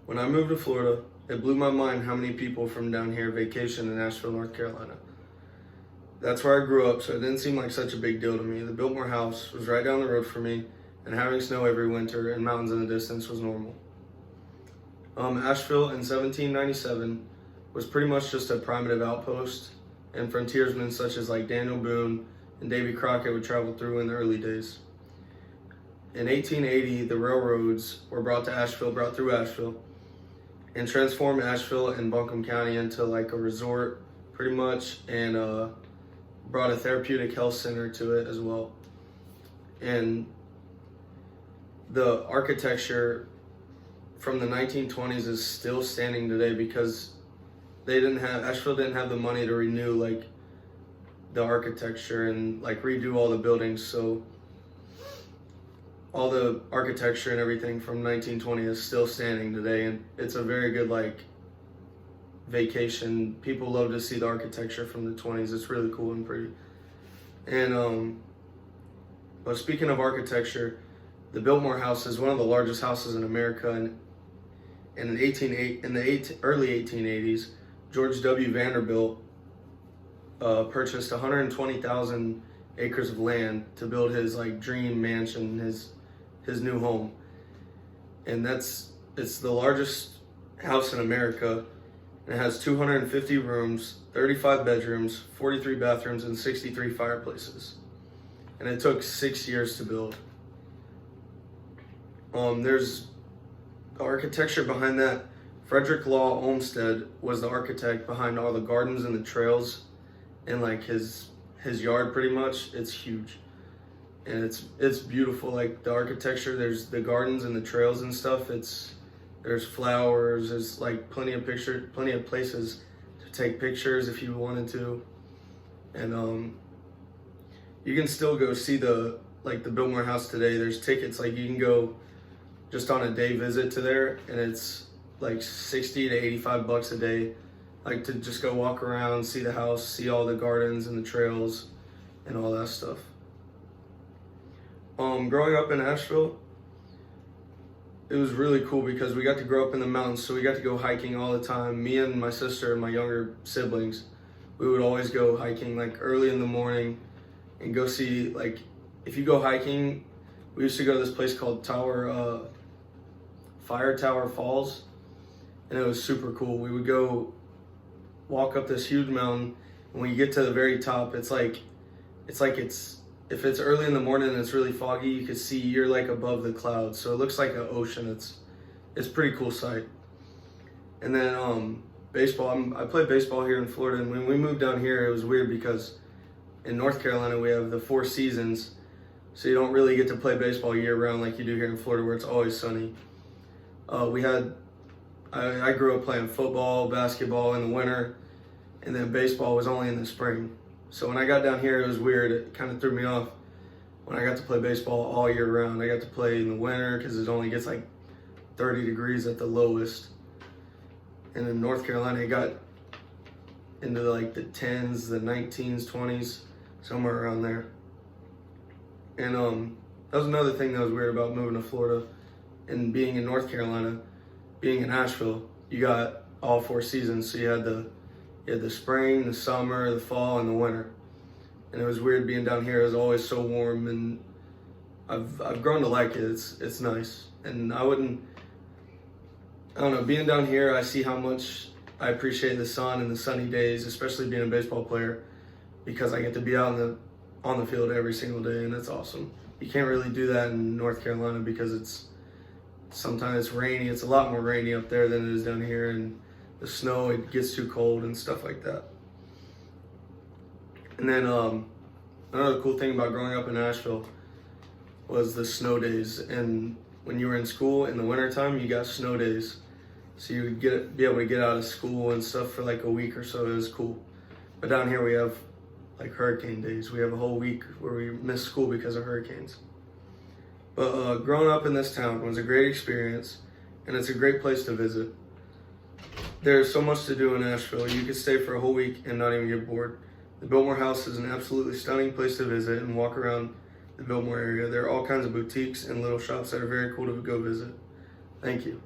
When I moved to Florida, it blew my mind how many people from down here vacation in Asheville, North Carolina. That's where I grew up, so it didn't seem like such a big deal to me. The Biltmore house was right down the road from me, and having snow every winter and mountains in the distance was normal. Asheville in 1797 was pretty much just a primitive outpost, and frontiersmen such as like Daniel Boone and Davy Crockett would travel through in the early days. In 1880, the railroads were brought through Asheville, and transformed Asheville and Buncombe County into like a resort, pretty much, and brought a therapeutic health center to it as well. And the architecture from the 1920s is still standing today because Asheville didn't have the money to renew like the architecture and like redo all the buildings, so all the architecture and everything from 1920 is still standing today, and it's a very good like vacation. People love to see the architecture from the 20s. It's really cool and pretty. And but speaking of architecture, the Biltmore House is one of the largest houses in America, and in the early 1880s, George W. Vanderbilt purchased 120,000 acres of land to build his like dream mansion, his new home. And it's the largest house in America. It has 250 rooms, 35 bedrooms, 43 bathrooms, and 63 fireplaces. And it took 6 years to build. There's architecture behind that. Frederick Law Olmsted was the architect behind all the gardens and the trails in like his yard pretty much. It's huge. And it's beautiful, like the architecture. There's the gardens and the trails and stuff. There's flowers. There's like plenty of places to take pictures if you wanted to, and you can still go see the Biltmore House today. There's tickets, like you can go just on a day visit to there, and it's like 60 to 85 bucks a day, like to just go walk around, see the house, see all the gardens and the trails, and all that stuff. Growing up in Asheville, it was really cool because we got to grow up in the mountains, so we got to go hiking all the time. Me and my sister and my younger siblings, we would always go hiking like early in the morning and go see, like, if you go hiking, we used to go to this place called Fire Tower Falls, and it was super cool. We would go walk up this huge mountain, and when you get to the very top, if it's early in the morning and it's really foggy, you can see you're like above the clouds, so it looks like an ocean. It's a pretty cool sight. And then baseball. I played baseball here in Florida, and when we moved down here, it was weird because in North Carolina we have the 4 seasons, so you don't really get to play baseball year round like you do here in Florida, where it's always sunny. I grew up playing football, basketball in the winter, and then baseball was only in the spring. So when I got down here, it was weird. It kind of threw me off when I got to play baseball all year round. I got to play in the winter because it only gets like 30 degrees at the lowest. And in North Carolina, it got into like the 10s, the 19s, 20s, somewhere around there. And that was another thing that was weird about moving to Florida and being in North Carolina. Being in Asheville, you got all 4 seasons. So you had the spring, the summer, the fall, and the winter. And it was weird being down here. It was always so warm, and I've grown to like it. It's nice. And I don't know, being down here, I see how much I appreciate the sun and the sunny days, especially being a baseball player, because I get to be out on the field every single day, and it's awesome. You can't really do that in North Carolina because sometimes it's rainy. It's a lot more rainy up there than it is down here, and the snow, it gets too cold and stuff like that. And then another cool thing about growing up in Asheville was the snow days. And when you were in school in the wintertime, you got snow days, so you would be able to get out of school and stuff for like a week or so. It was cool. But down here we have like hurricane days. We have a whole week where we miss school because of hurricanes. But growing up in this town was a great experience, and it's a great place to visit. There's so much to do in Asheville. You could stay for a whole week and not even get bored. The Biltmore House is an absolutely stunning place to visit and walk around the Biltmore area. There are all kinds of boutiques and little shops that are very cool to go visit. Thank you.